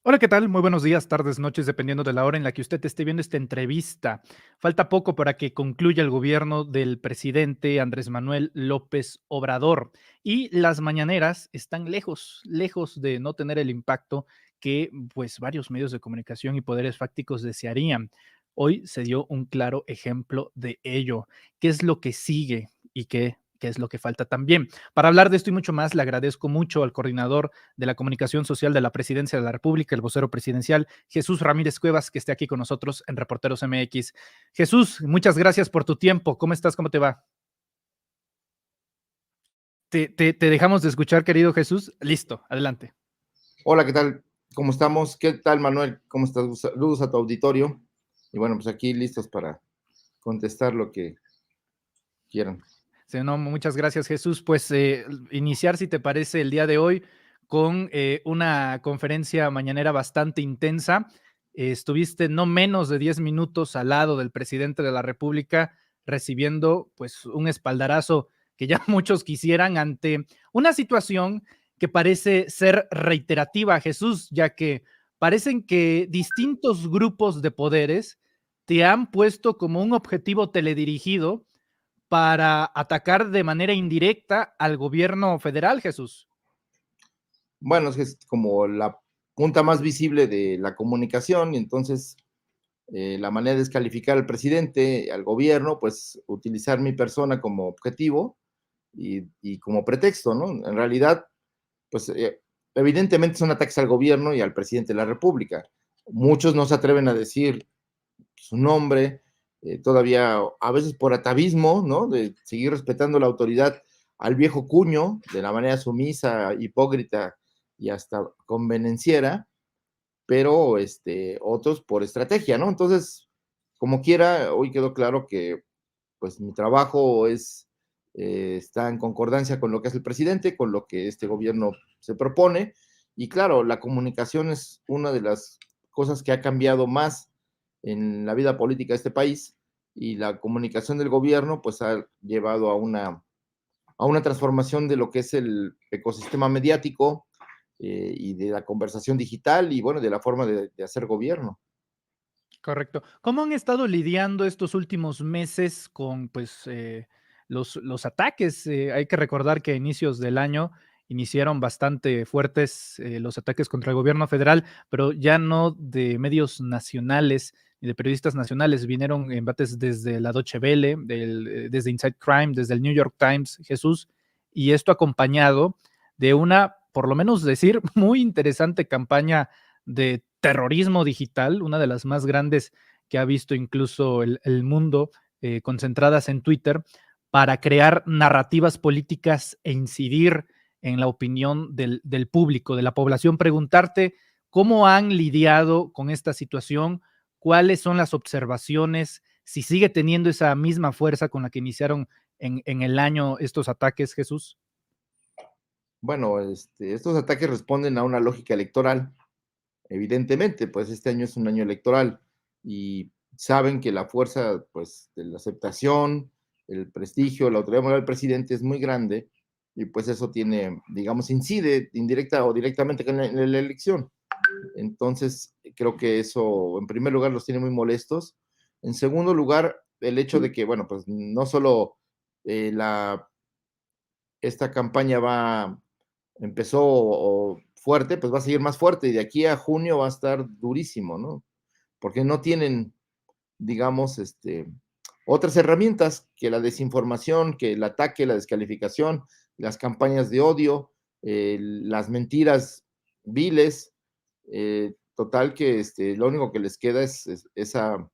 Hola, ¿qué tal? Muy buenos días, tardes, noches, dependiendo de la hora en la que usted esté viendo esta entrevista. Falta poco para que concluya el gobierno del presidente Andrés Manuel López Obrador y las mañaneras están lejos, lejos de no tener el impacto que pues varios medios de comunicación y poderes fácticos desearían. Hoy se dio un claro ejemplo de ello. ¿Qué es lo que sigue y qué es lo que falta también? Para hablar de esto y mucho más, le agradezco mucho al coordinador de la Comunicación Social de la Presidencia de la República, el vocero presidencial, Jesús Ramírez Cuevas, que esté aquí con nosotros en Reporteros MX. Jesús, muchas gracias por tu tiempo. ¿Cómo estás? ¿Cómo te va? Te dejamos de escuchar, querido Jesús. Listo, adelante. Hola, ¿qué tal? ¿Cómo estamos? ¿Qué tal, Manuel? ¿Cómo estás? Saludos a tu auditorio. Y bueno, pues aquí listos para contestar lo que quieran. Sí, no, muchas gracias, Jesús. Pues iniciar, si te parece, el día de hoy con una conferencia mañanera bastante intensa. Estuviste no menos de 10 minutos al lado del presidente de la República recibiendo pues un espaldarazo que ya muchos quisieran ante una situación que parece ser reiterativa, Jesús, ya que parecen que distintos grupos de poderes te han puesto como un objetivo teledirigido para atacar de manera indirecta al gobierno federal, Jesús. Bueno, es como la punta más visible de la comunicación y entonces la manera de descalificar al presidente, al gobierno, pues utilizar mi persona como objetivo y como pretexto, ¿no? En realidad, pues evidentemente son ataques al gobierno y al presidente de la República. Muchos no se atreven a decir su nombre, todavía a veces por atavismo, ¿no? De seguir respetando la autoridad al viejo cuño, de la manera sumisa, hipócrita y hasta convenenciera, pero otros por estrategia, ¿no? Entonces, como quiera, hoy quedó claro que pues mi trabajo está en concordancia con lo que hace el presidente, con lo que este gobierno se propone, y claro, la comunicación es una de las cosas que ha cambiado más en la vida política de este país, y la comunicación del gobierno pues ha llevado a una transformación de lo que es el ecosistema mediático y de la conversación digital y bueno, de la forma de hacer gobierno. Correcto. ¿Cómo han estado lidiando estos últimos meses con, pues, los ataques? Hay que recordar que a inicios del año iniciaron bastante fuertes los ataques contra el gobierno federal, pero ya no de medios nacionales ni de periodistas nacionales. Vinieron embates desde la Deutsche Welle, desde Inside Crime, desde el New York Times, Jesús, y esto acompañado de una, por lo menos decir, muy interesante campaña de terrorismo digital, una de las más grandes que ha visto incluso el mundo, concentradas en Twitter, para crear narrativas políticas e incidir en la opinión del público, de la población. Preguntarte cómo han lidiado con esta situación, cuáles son las observaciones, si sigue teniendo esa misma fuerza con la que iniciaron en el año estos ataques, Jesús. Bueno, estos ataques responden a una lógica electoral. Evidentemente, pues este año es un año electoral y saben que la fuerza, pues, de la aceptación, el prestigio, la autoridad moral del presidente es muy grande y pues eso tiene, digamos, incide indirecta o directamente en la elección. Entonces, creo que eso, en primer lugar, los tiene muy molestos. En segundo lugar, el hecho de que, bueno, pues no solo la esta campaña empezó fuerte, pues va a seguir más fuerte y de aquí a junio va a estar durísimo, ¿no? Porque no tienen, digamos, otras herramientas que la desinformación, que el ataque, la descalificación, las campañas de odio, las mentiras viles, total que lo único que les queda es esa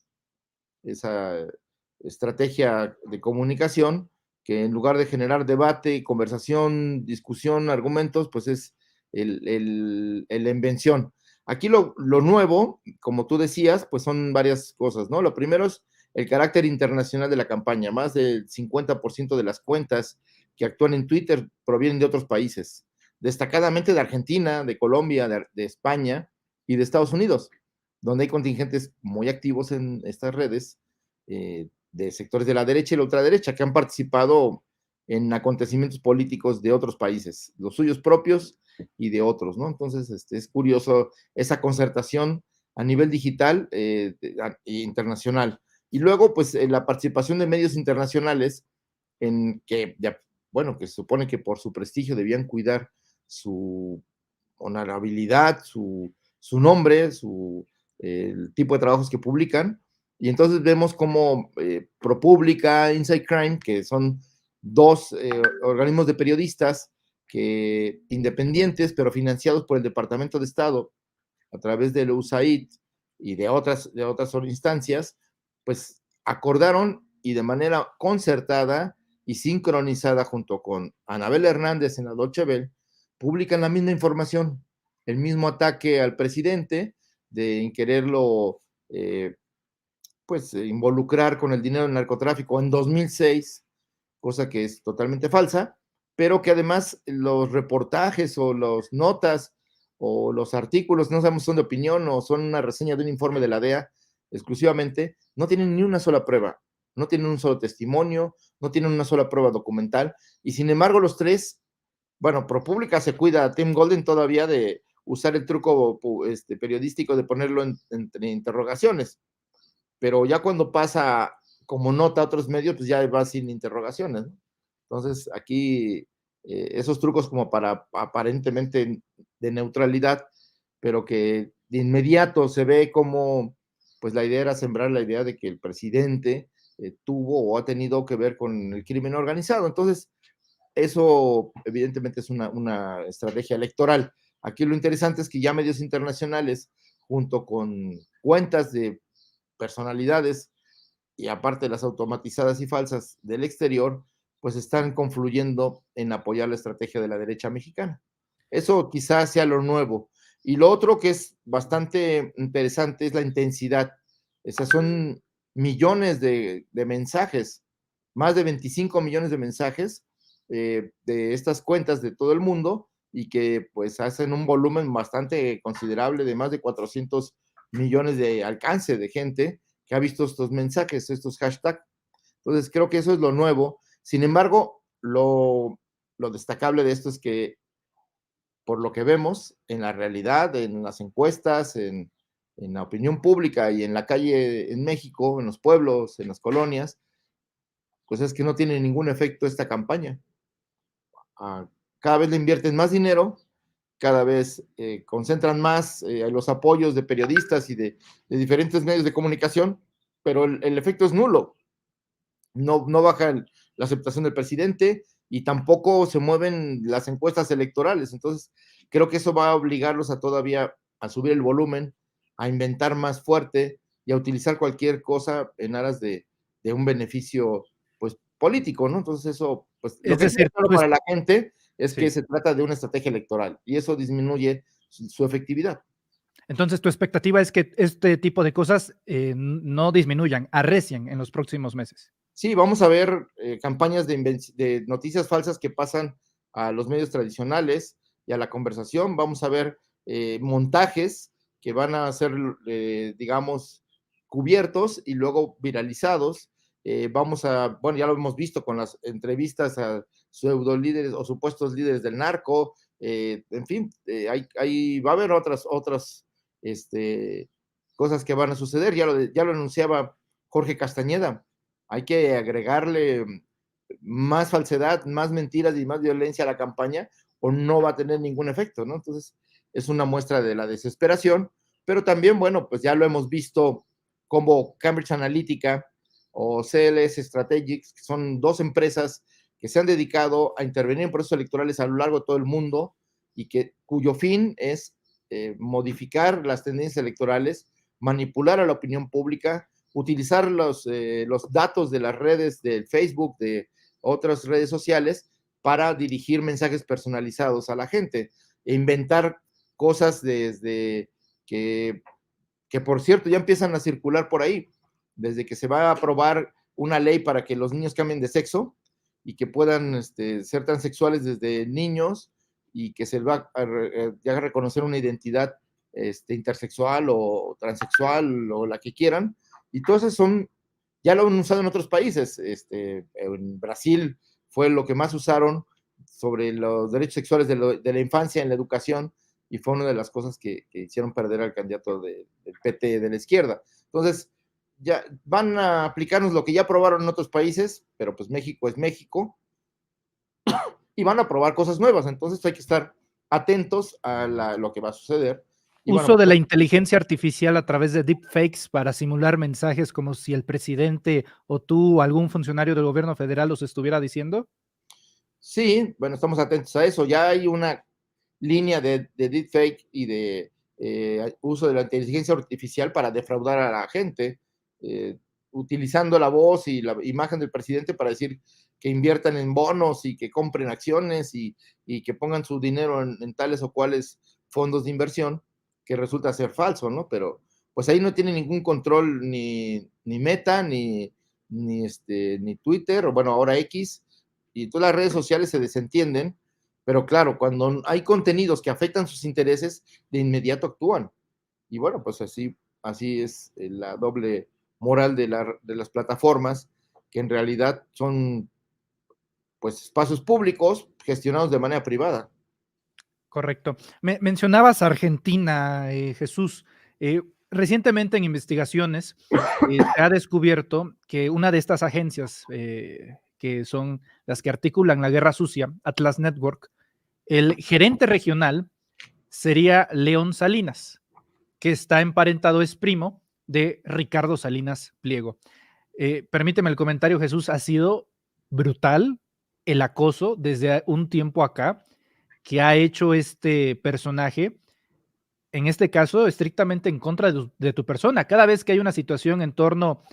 estrategia de comunicación que en lugar de generar debate, conversación, discusión, argumentos, pues es la invención. Aquí lo nuevo, como tú decías, pues son varias cosas, ¿no? Lo primero es el carácter internacional de la campaña. Más del 50% de las cuentas que actúan en Twitter provienen de otros países, destacadamente de Argentina, de Colombia, de España y de Estados Unidos, donde hay contingentes muy activos en estas redes de sectores de la derecha y la ultraderecha que han participado en acontecimientos políticos de otros países, los suyos propios y de otros, ¿no? Entonces, es curioso esa concertación a nivel digital e internacional. Y luego, pues, la participación de medios internacionales en que, ya, bueno, que se supone que por su prestigio debían cuidar su honorabilidad, su nombre, el tipo de trabajos que publican. Y entonces vemos como ProPublica, Inside Crime, que son dos organismos de periodistas que, independientes, pero financiados por el Departamento de Estado a través del USAID y de otras instancias, pues acordaron y de manera concertada y sincronizada junto con Anabel Hernández en la Deutsche Welle, publican la misma información, el mismo ataque al presidente de quererlo pues involucrar con el dinero del narcotráfico en 2006, cosa que es totalmente falsa, pero que además los reportajes o las notas o los artículos, no sabemos si son de opinión o son una reseña de un informe de la DEA exclusivamente, no tienen ni una sola prueba, no tienen un solo testimonio, no tienen una sola prueba documental, y sin embargo los tres, bueno, ProPublica se cuida a Tim Golden todavía de usar el truco periodístico de ponerlo entre interrogaciones, pero ya cuando pasa como nota a otros medios, pues ya va sin interrogaciones, ¿no? Entonces, aquí esos trucos como para aparentemente de neutralidad, pero que de inmediato se ve como, pues la idea era sembrar la idea de que el presidente tuvo o ha tenido que ver con el crimen organizado. Entonces, eso evidentemente es una estrategia electoral. Aquí lo interesante es que ya medios internacionales, junto con cuentas de personalidades y aparte de las automatizadas y falsas del exterior, pues están confluyendo en apoyar la estrategia de la derecha mexicana. Eso quizás sea lo nuevo. Y lo otro que es bastante interesante es la intensidad. Esas son millones de mensajes, más de 25 millones de mensajes de estas cuentas de todo el mundo y que pues hacen un volumen bastante considerable de más de 400 millones de alcance de gente que ha visto estos mensajes, estos hashtags. Entonces, creo que eso es lo nuevo. Sin embargo, lo destacable de esto es que, por lo que vemos en la realidad, en las encuestas, en la opinión pública y en la calle en México, en los pueblos, en las colonias, pues es que no tiene ningún efecto esta campaña. Cada vez le invierten más dinero, cada vez concentran más los apoyos de periodistas y de diferentes medios de comunicación, pero el efecto es nulo. No baja la aceptación del presidente y tampoco se mueven las encuestas electorales. Entonces, creo que eso va a obligarlos a todavía a subir el volumen, a inventar más fuerte y a utilizar cualquier cosa en aras de un beneficio pues político, ¿no? Entonces eso, pues lo Es que es decir, claro para la gente es que sí. se trata de una estrategia electoral y eso disminuye su efectividad. Entonces, tu expectativa es que este tipo de cosas no disminuyan, arrecien en los próximos meses. Sí, vamos a ver campañas de noticias falsas que pasan a los medios tradicionales y a la conversación. Vamos a ver montajes que van a ser, digamos, cubiertos y luego viralizados. Bueno, ya lo hemos visto con las entrevistas a pseudo líderes o supuestos líderes del narco. En fin, va a haber otras cosas que van a suceder. Ya lo anunciaba Jorge Castañeda, hay que agregarle más falsedad, más mentiras y más violencia a la campaña o no va a tener ningún efecto, ¿no? Entonces, es una muestra de la desesperación, pero también, bueno, pues ya lo hemos visto como Cambridge Analytica o CLS Strategics, que son dos empresas que se han dedicado a intervenir en procesos electorales a lo largo de todo el mundo y cuyo fin es modificar las tendencias electorales, manipular a la opinión pública, utilizar los datos de las redes del Facebook, de otras redes sociales, para dirigir mensajes personalizados a la gente e inventar cosas desde que por cierto ya empiezan a circular por ahí, desde que se va a aprobar una ley para que los niños cambien de sexo y que puedan ser transexuales desde niños y que se va a reconocer una identidad intersexual o transexual o la que quieran. Y todas esas ya lo han usado en otros países. En Brasil fue lo que más usaron, sobre los derechos sexuales de la infancia en la educación, y fue una de las cosas que hicieron perder al candidato del PT de la izquierda. Entonces, ya van a aplicarnos lo que ya aprobaron en otros países, pero pues México es México, y van a probar cosas nuevas. Entonces hay que estar atentos a lo que va a suceder. Y bueno, Uso de la pues, inteligencia artificial a través de deepfakes para simular mensajes como si el presidente o tú o algún funcionario del gobierno federal los estuviera diciendo. sí, bueno, estamos atentos a eso. Ya hay una línea de deepfake y de uso de la inteligencia artificial para defraudar a la gente, eh, utilizando la voz y la imagen del presidente para decir que inviertan en bonos y que compren acciones y que pongan su dinero en tales o cuales fondos de inversión, que resulta ser falso, ¿no? Pero pues ahí no tiene ningún control ni Meta, ni Twitter, o bueno, ahora X, y todas las redes sociales se desentienden, pero claro, cuando hay contenidos que afectan sus intereses, de inmediato actúan. Y bueno, pues así es la doble moral de las plataformas, que en realidad son pues espacios públicos gestionados de manera privada. Correcto. Mencionabas Argentina, Jesús. Eh, Recientemente en investigaciones se ha descubierto que una de estas agencias, que son las que articulan la guerra sucia, Atlas Network, el gerente regional sería León Salinas, que está emparentado, es primo de Ricardo Salinas Pliego. Permíteme el comentario, Jesús, ha sido brutal el acoso desde un tiempo acá que ha hecho este personaje, en este caso, estrictamente en contra de tu persona. Cada vez que hay una situación en torno,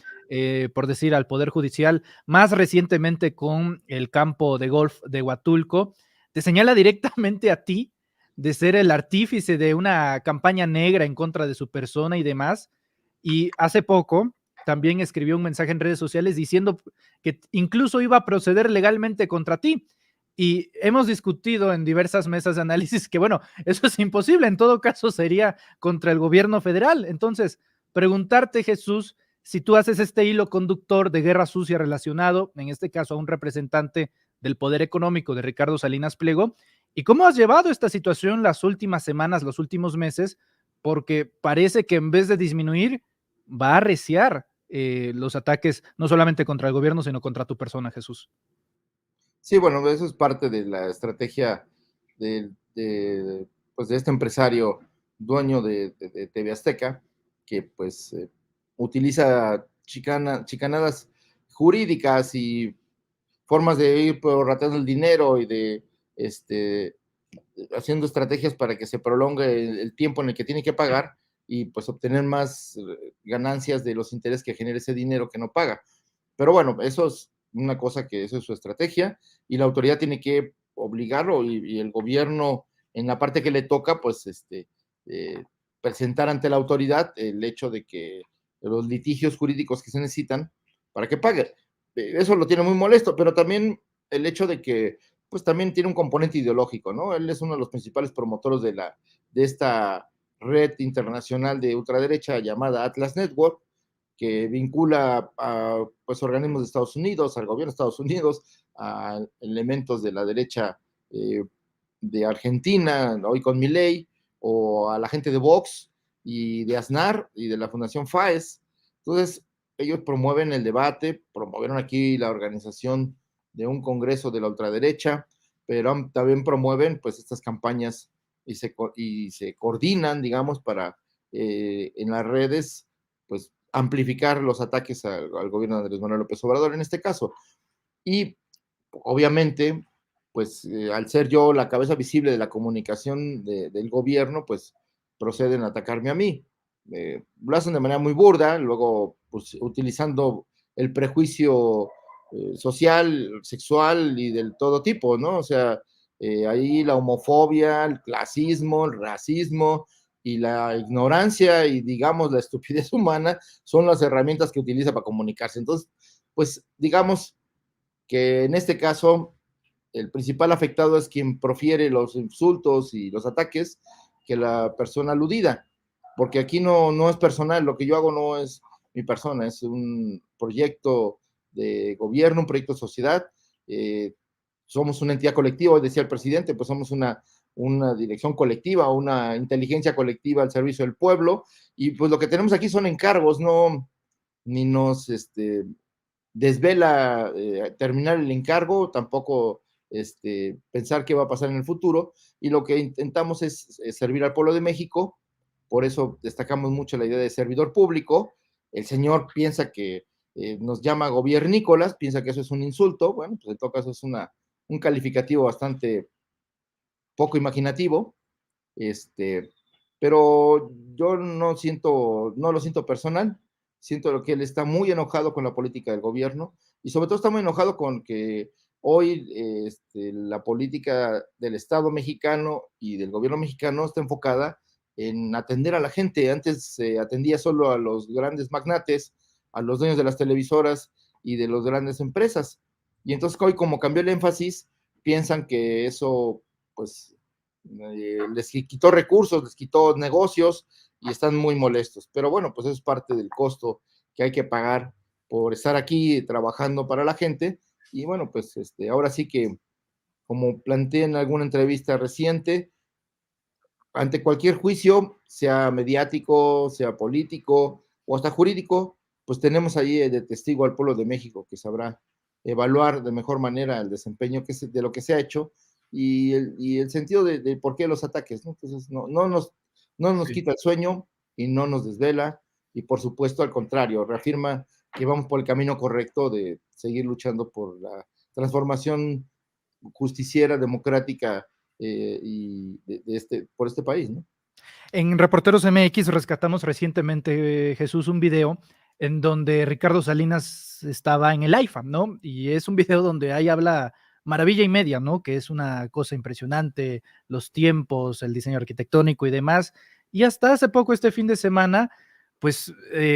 por decir, al Poder Judicial, más recientemente con el campo de golf de Huatulco, te señala directamente a ti de ser el artífice de una campaña negra en contra de su persona y demás. Y hace poco también escribió un mensaje en redes sociales diciendo que incluso iba a proceder legalmente contra ti. Y hemos discutido en diversas mesas de análisis que, bueno, eso es imposible. En todo caso, sería contra el gobierno federal. Entonces, preguntarte, Jesús, si tú haces este hilo conductor de guerra sucia relacionado, en este caso, a un representante del poder económico de Ricardo Salinas Pliego, y cómo has llevado esta situación las últimas semanas, los últimos meses, porque parece que en vez de disminuir, va a arreciar los ataques, no solamente contra el gobierno, sino contra tu persona, Jesús. Sí, bueno, eso es parte de la estrategia pues de este empresario dueño de TV Azteca, que pues utiliza chicanadas jurídicas y formas de ir prorrateando el dinero y de este, haciendo estrategias para que se prolongue el tiempo en el que tiene que pagar y pues obtener más ganancias de los intereses que genera ese dinero que no paga. Pero bueno, eso es una cosa que eso es su estrategia y la autoridad tiene que obligarlo y el gobierno en la parte que le toca, pues eh, presentar ante la autoridad el hecho de que los litigios jurídicos que se necesitan para que pague. Eso lo tiene muy molesto, pero también el hecho de que pues también tiene un componente ideológico, ¿no? Él es uno de los principales promotores de esta red internacional de ultraderecha llamada Atlas Network, que vincula a pues, organismos de Estados Unidos, al gobierno de Estados Unidos, a elementos de la derecha de Argentina, hoy con Milei, o a la gente de Vox y de Aznar y de la Fundación FAES. Entonces, ellos promueven el debate, promovieron aquí la organización de un congreso de la ultraderecha, pero también promueven pues estas campañas y se coordinan, digamos, para en las redes, pues amplificar los ataques al gobierno de Andrés Manuel López Obrador en este caso. Y obviamente, pues al ser yo la cabeza visible de la comunicación del gobierno, pues proceden a atacarme a mí. Lo hacen de manera muy burda, luego pues, utilizando el prejuicio social, sexual y del todo tipo, ¿no? O sea, ahí la homofobia, el clasismo, el racismo y la ignorancia y digamos la estupidez humana son las herramientas que utiliza para comunicarse. Entonces, pues digamos que en este caso el principal afectado es quien profiere los insultos y los ataques que la persona aludida, porque aquí no es personal, lo que yo hago no es mi persona, es un proyecto de gobierno, un proyecto de sociedad, somos una entidad colectiva, decía el presidente, pues somos una dirección colectiva, una inteligencia colectiva al servicio del pueblo, y pues lo que tenemos aquí son encargos, no, ni nos desvela terminar el encargo, tampoco pensar qué va a pasar en el futuro, y lo que intentamos es servir al pueblo de México, por eso destacamos mucho la idea de servidor público. El señor piensa que nos llama gobiernícolas, piensa que eso es un insulto, bueno, pues en todo caso es un calificativo bastante poco imaginativo, pero yo no lo siento personal, siento que él está muy enojado con la política del gobierno y sobre todo está muy enojado con que hoy la política del Estado mexicano y del gobierno mexicano está enfocada en atender a la gente. Antes se atendía solo a los grandes magnates, a los dueños de las televisoras y de las grandes empresas. Y entonces hoy como cambió el énfasis, piensan que eso pues les quitó recursos, les quitó negocios y están muy molestos. Pero bueno, pues eso es parte del costo que hay que pagar por estar aquí trabajando para la gente. Y bueno, pues ahora sí que, como planteé en alguna entrevista reciente, ante cualquier juicio, sea mediático, sea político o hasta jurídico, pues tenemos ahí de testigo al pueblo de México que sabrá evaluar de mejor manera el desempeño de lo que se ha hecho y el sentido de por qué los ataques, ¿no? Entonces, no nos Sí. quita el sueño y no nos desvela y por supuesto al contrario, reafirma que vamos por el camino correcto de seguir luchando por la transformación justiciera, democrática y por este país, ¿no? En Reporteros MX rescatamos recientemente, Jesús, un video en donde Ricardo Salinas estaba en el IFAM, ¿no? Y es un video donde ahí habla maravilla y media, ¿no? Que es una cosa impresionante, los tiempos, el diseño arquitectónico y demás. Y hasta hace poco, este fin de semana, pues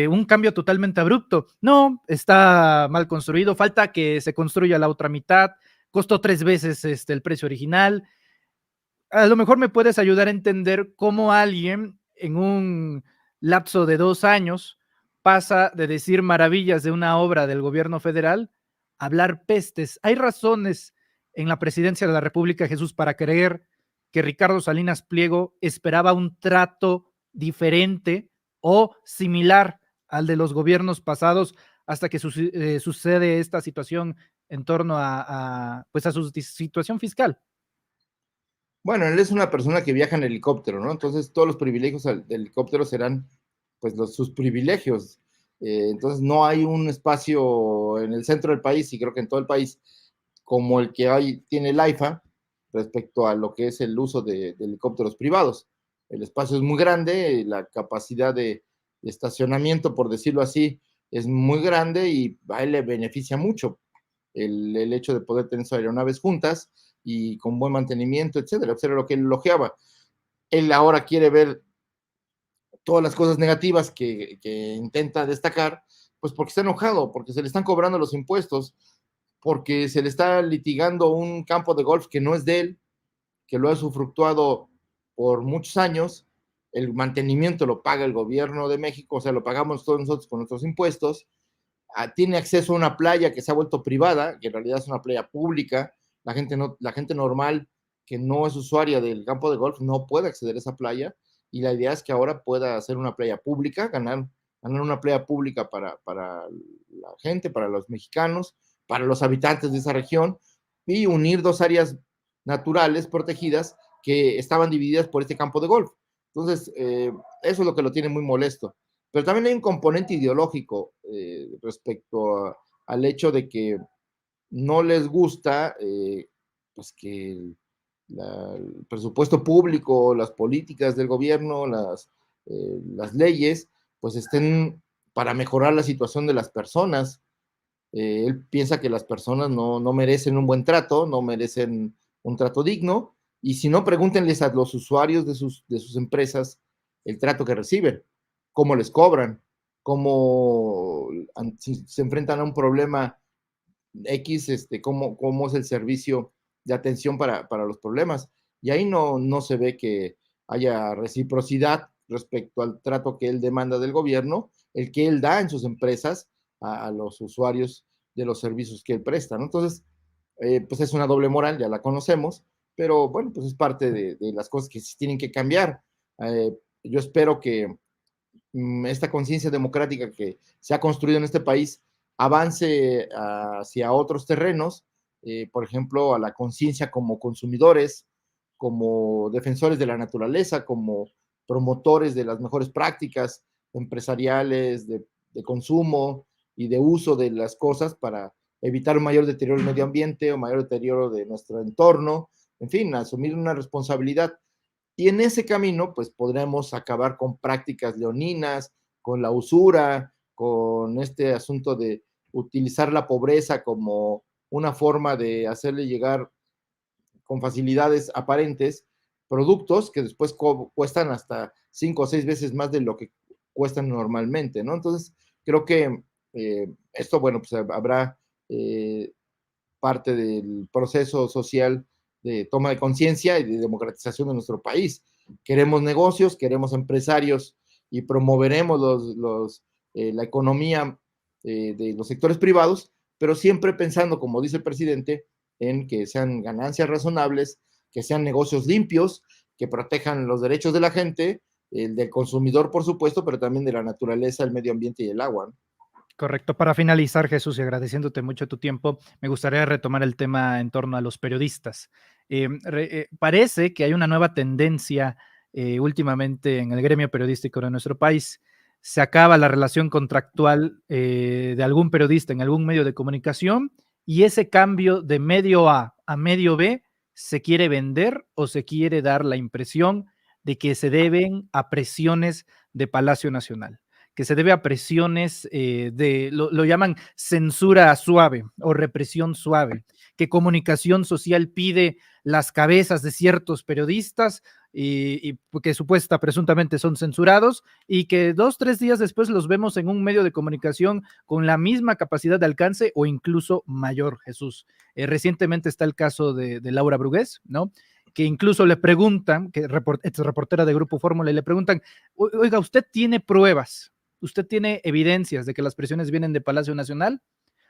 un cambio totalmente abrupto. No, está mal construido, falta que se construya la otra mitad, costó 3 veces el precio original. A lo mejor me puedes ayudar a entender cómo alguien en un lapso de 2 años pasa de decir maravillas de una obra del gobierno federal a hablar pestes. ¿Hay razones en la presidencia de la República, Jesús, para creer que Ricardo Salinas Pliego esperaba un trato diferente o similar al de los gobiernos pasados hasta que sucede esta situación en torno pues a su situación fiscal? Bueno, él es una persona que viaja en helicóptero, ¿no? Entonces todos los privilegios del helicóptero serán pues sus privilegios. Entonces no hay un espacio en el centro del país y creo que en todo el país como el que hay, tiene el AIFA respecto a lo que es el uso de helicópteros privados. El espacio es muy grande, la capacidad de estacionamiento, por decirlo así, es muy grande y a él le beneficia mucho el hecho de poder tener sus aeronaves juntas y con buen mantenimiento, etcétera. Eso era lo que él elogiaba. Él ahora quiere ver todas las cosas negativas que intenta destacar, pues porque está enojado, porque se le están cobrando los impuestos, porque se le está litigando un campo de golf que no es de él, que lo ha usufructuado por muchos años, el mantenimiento lo paga el gobierno de México, o sea, lo pagamos todos nosotros con nuestros impuestos, tiene acceso a una playa que se ha vuelto privada, que en realidad es una playa pública, la gente normal que no es usuaria del campo de golf no puede acceder a esa playa y la idea es que ahora pueda hacer una playa pública, ganar una playa pública para la gente, para los mexicanos, para los habitantes de esa región y unir dos áreas naturales protegidas que estaban divididas por este campo de golf. Entonces, eso es lo que lo tiene muy molesto. Pero también hay un componente ideológico respecto al hecho de que no les gusta pues que el presupuesto público, las políticas del gobierno, las leyes, pues estén para mejorar la situación de las personas. Él piensa que las personas no merecen un buen trato, no merecen un trato digno, y si no, pregúntenles a los usuarios de sus empresas el trato que reciben, cómo les cobran, cómo si se enfrentan a un problema X, cómo es el servicio de atención para los problemas. Y ahí no se ve que haya reciprocidad respecto al trato que él demanda del gobierno, el que él da en sus empresas a los usuarios de los servicios que él presta, ¿no? Entonces, pues es una doble moral, ya la conocemos, pero bueno, pues es parte de las cosas que sí tienen que cambiar. Yo espero que esta conciencia democrática que se ha construido en este país avance hacia otros terrenos, por ejemplo, a la conciencia como consumidores, como defensores de la naturaleza, como promotores de las mejores prácticas empresariales de consumo y de uso de las cosas para evitar un mayor deterioro del medio ambiente o mayor deterioro de nuestro entorno, en fin, asumir una responsabilidad. Y en ese camino, pues podremos acabar con prácticas leoninas, con la usura, con este asunto de utilizar la pobreza como una forma de hacerle llegar con facilidades aparentes productos que después cuestan hasta 5 o 6 veces más de lo que cuestan normalmente, ¿no? Entonces, creo que esto, bueno, pues habrá eh, parte del proceso social de toma de conciencia y de democratización de nuestro país. Queremos negocios, queremos empresarios y promoveremos la economía de los sectores privados, pero siempre pensando, como dice el presidente, en que sean ganancias razonables, que sean negocios limpios, que protejan los derechos de la gente, el del consumidor, por supuesto, pero también de la naturaleza, el medio ambiente y el agua, ¿no? Correcto. Para finalizar, Jesús, y agradeciéndote mucho tu tiempo, me gustaría retomar el tema en torno a los periodistas. Parece que hay una nueva tendencia últimamente en el gremio periodístico de nuestro país. Se acaba la relación contractual de algún periodista en algún medio de comunicación y ese cambio de medio A medio B se quiere vender o se quiere dar la impresión de que se deben a presiones de Palacio Nacional, que se debe a presiones lo llaman censura suave o represión suave, que comunicación social pide las cabezas de ciertos periodistas y que presuntamente son censurados y que 2, 3 días después los vemos en un medio de comunicación con la misma capacidad de alcance o incluso mayor, Jesús. Recientemente está el caso de Laura Brugués, ¿no? Que incluso le preguntan, que es reportera de Grupo Fórmula, y le preguntan, oiga, ¿usted tiene pruebas? ¿Usted tiene evidencias de que las presiones vienen de Palacio Nacional?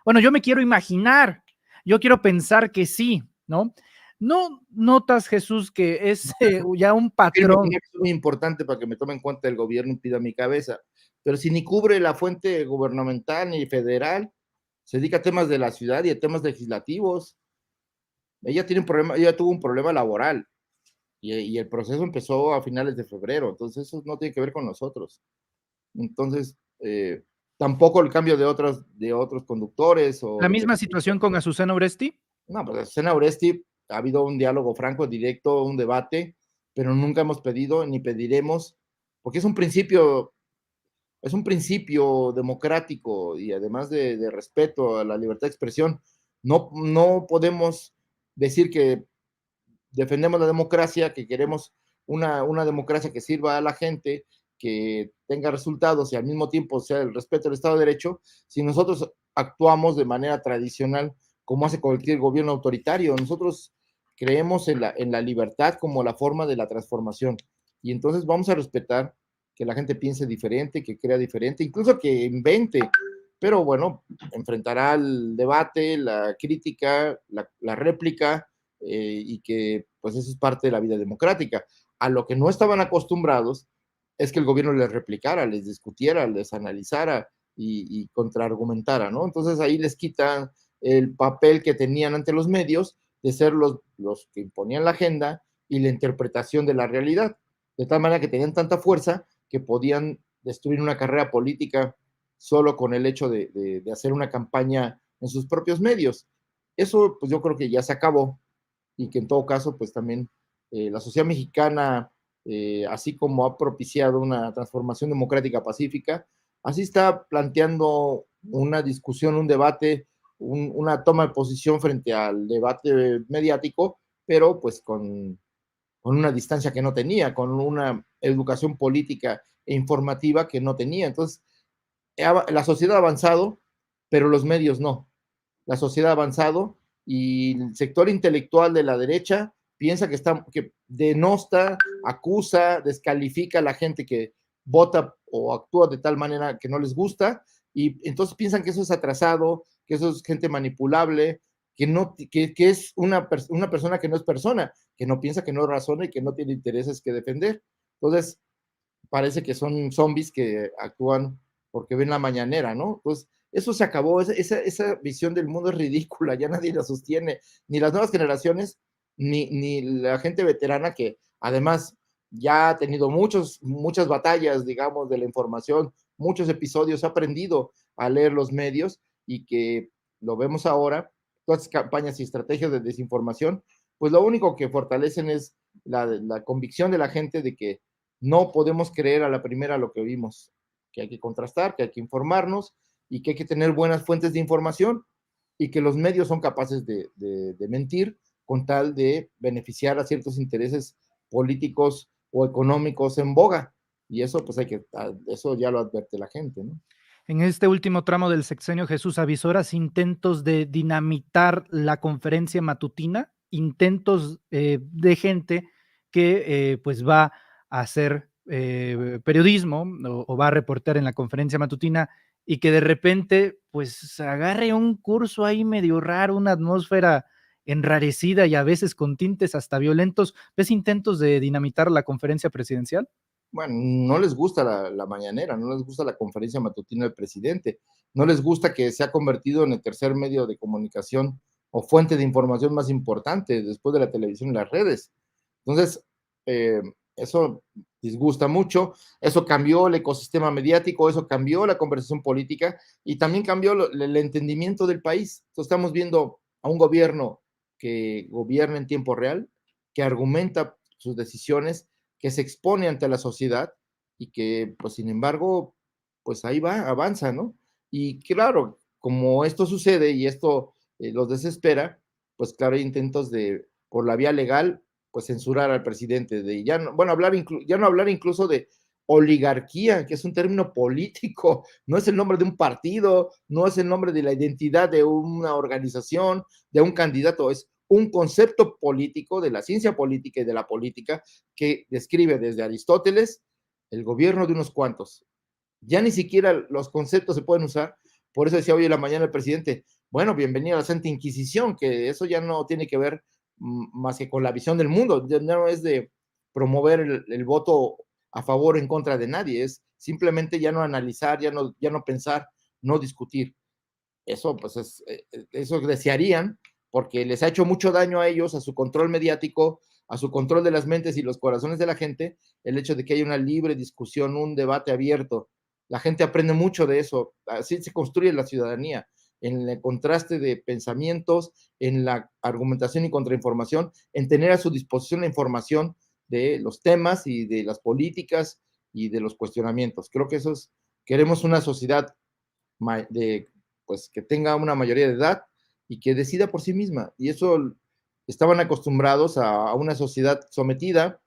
Bueno, yo me quiero imaginar, yo quiero pensar que sí, ¿no? ¿No notas, Jesús, que es ya un patrón? Es muy importante para que me tome en cuenta el gobierno y pida mi cabeza, pero si ni cubre la fuente gubernamental ni federal, se dedica a temas de la ciudad y a temas legislativos. Ella tiene un problema, ella tuvo un problema laboral y el proceso empezó a finales de febrero, entonces eso no tiene que ver con nosotros. Entonces, tampoco el cambio de otros conductores o La de misma situación con Azucena Oresti. no, pues Azucena Oresti ha habido un diálogo franco, directo, un debate, pero nunca hemos pedido ni pediremos, porque es un principio democrático y además de respeto a la libertad de expresión. No podemos decir que defendemos la democracia, que queremos una democracia que sirva a la gente, que tenga resultados y al mismo tiempo sea el respeto al Estado de Derecho, si nosotros actuamos de manera tradicional como hace cualquier gobierno autoritario. Nosotros creemos en la libertad como la forma de la transformación y entonces vamos a respetar que la gente piense diferente, que crea diferente, incluso que invente, pero bueno, enfrentará el debate, la crítica, la réplica, y que pues eso es parte de la vida democrática. A lo que no estaban acostumbrados es que el gobierno les replicara, les discutiera, les analizara y contraargumentara, ¿no? Entonces ahí les quitan el papel que tenían ante los medios de ser los que imponían la agenda y la interpretación de la realidad, de tal manera que tenían tanta fuerza que podían destruir una carrera política solo con el hecho de hacer una campaña en sus propios medios. Eso pues yo creo que ya se acabó y que en todo caso, pues también la sociedad mexicana, así como ha propiciado una transformación democrática pacífica, así está planteando una discusión, un debate, una toma de posición frente al debate mediático, pero pues con una distancia que no tenía, con una educación política e informativa que no tenía. Entonces, la sociedad ha avanzado, pero los medios no. La sociedad ha avanzado y el sector intelectual de la derecha piensa que denosta, acusa, descalifica a la gente que vota o actúa de tal manera que no les gusta y entonces piensan que eso es atrasado, que eso es gente manipulable, que es una persona que no es persona, que no piensa, que no razona y que no tiene intereses que defender. Entonces, parece que son zombies que actúan porque ven la mañanera, ¿no? Pues eso se acabó, esa visión del mundo es ridícula, ya nadie la sostiene, ni las nuevas generaciones, ni la gente veterana que además ya ha tenido muchas batallas, digamos, de la información, muchos episodios, ha aprendido a leer los medios y que lo vemos ahora, todas las campañas y estrategias de desinformación, pues lo único que fortalecen es la convicción de la gente de que no podemos creer a la primera lo que vimos, que hay que contrastar, que hay que informarnos y que hay que tener buenas fuentes de información y que los medios son capaces de mentir con tal de beneficiar a ciertos intereses políticos o económicos en boga. Y eso, pues eso ya lo advierte la gente, ¿no? En este último tramo del sexenio, Jesús, avisoras intentos de dinamitar la conferencia matutina, intentos de gente que pues va a hacer periodismo o va a reportar en la conferencia matutina y que de repente pues agarre un curso ahí medio raro, una atmósfera enrarecida y a veces con tintes hasta violentos. ¿Ves intentos de dinamitar la conferencia presidencial? Bueno, no les gusta la mañanera, no les gusta la conferencia matutina del presidente, no les gusta que se ha convertido en el tercer medio de comunicación o fuente de información más importante después de la televisión y las redes. Entonces, eso disgusta mucho, eso cambió el ecosistema mediático, eso cambió la conversación política y también cambió el entendimiento del país. Entonces, estamos viendo a un gobierno que gobierna en tiempo real, que argumenta sus decisiones, que se expone ante la sociedad y que, pues, sin embargo, pues ahí va, avanza, ¿no? Y claro, como esto sucede y esto los desespera, pues claro, hay intentos de, por la vía legal, pues censurar al presidente, de ya no, bueno, ya no hablar incluso de oligarquía, que es un término político, no es el nombre de un partido, no es el nombre de la identidad de una organización, de un candidato, es un concepto político de la ciencia política y de la política que describe desde Aristóteles el gobierno de unos cuantos. Ya ni siquiera los conceptos se pueden usar. Por eso decía hoy en la mañana el presidente, bueno, bienvenido a la Santa Inquisición, que eso ya no tiene que ver más que con la visión del mundo, ya no es de promover el voto a favor o en contra de nadie, es simplemente ya no analizar, ya no pensar, no discutir. Eso, pues, eso desearían, porque les ha hecho mucho daño a ellos, a su control mediático, a su control de las mentes y los corazones de la gente, el hecho de que haya una libre discusión, un debate abierto. La gente aprende mucho de eso. Así se construye la ciudadanía, en el contraste de pensamientos, en la argumentación y contrainformación, en tener a su disposición la información de los temas y de las políticas y de los cuestionamientos. Creo que eso es, queremos una sociedad de, pues, que tenga una mayoría de edad y que decida por sí misma. Y eso estaban acostumbrados a una sociedad sometida.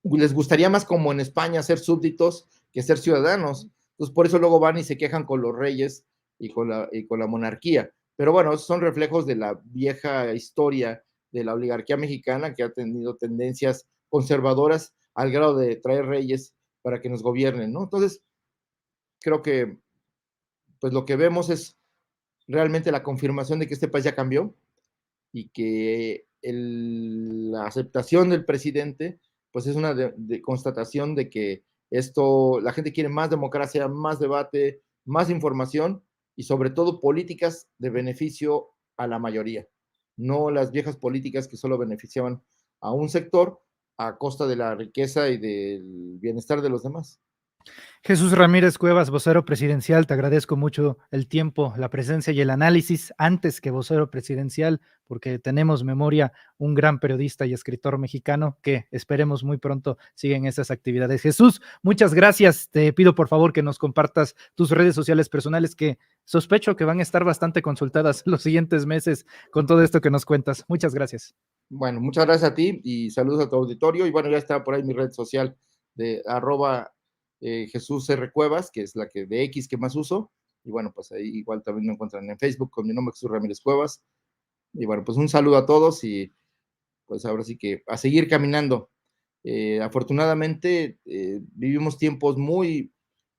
Les gustaría más como en España ser súbditos que ser ciudadanos. Entonces, por eso luego van y se quejan con los reyes y con la monarquía. Pero bueno, son reflejos de la vieja historia de la oligarquía mexicana que ha tenido tendencias conservadoras al grado de traer reyes para que nos gobiernen, ¿no? Entonces, creo que pues lo que vemos es realmente la confirmación de que este país ya cambió y que la aceptación del presidente, pues es una constatación de que esto, la gente quiere más democracia, más debate, más información y sobre todo políticas de beneficio a la mayoría, no las viejas políticas que solo beneficiaban a un sector a costa de la riqueza y del bienestar de los demás. Jesús Ramírez Cuevas, vocero presidencial, te agradezco mucho el tiempo, la presencia y el análisis antes que vocero presidencial, porque tenemos memoria un gran periodista y escritor mexicano que esperemos muy pronto siguen esas actividades. Jesús, muchas gracias. Te pido por favor que nos compartas tus redes sociales personales que sospecho que van a estar bastante consultadas los siguientes meses con todo esto que nos cuentas. Muchas gracias. Bueno, muchas gracias a ti y saludos a tu auditorio. Y bueno, ya está por ahí mi red social de arroba Jesús R. Cuevas, que es la que de X que más uso. Y bueno, pues ahí igual también me encuentran en Facebook con mi nombre Jesús Ramírez Cuevas. Y bueno, pues un saludo a todos y pues ahora sí que a seguir caminando. Afortunadamente vivimos tiempos muy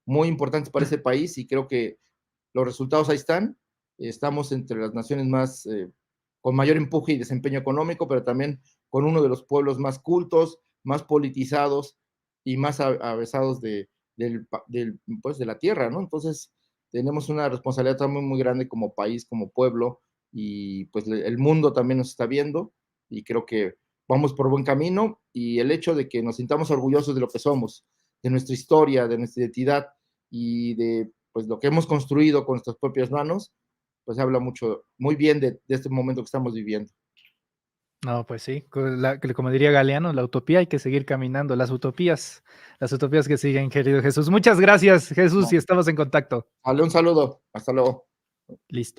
importantes para ese país y creo que los resultados ahí están estamos entre las naciones más con mayor empuje y desempeño económico, pero también con uno de los pueblos más cultos, más politizados y más avesados pues, de la tierra, ¿no? Entonces, tenemos una responsabilidad también muy grande como país, como pueblo, y pues el mundo también nos está viendo, y creo que vamos por buen camino, y el hecho de que nos sintamos orgullosos de lo que somos, de nuestra historia, de nuestra identidad y de pues lo que hemos construido con nuestras propias manos, pues habla mucho, muy bien de este momento que estamos viviendo. No, pues sí, como diría Galeano, la utopía hay que seguir caminando, las utopías que siguen, querido Jesús. Muchas gracias, Jesús, ¿No? y estamos en contacto. Dale un saludo, hasta luego. Listo.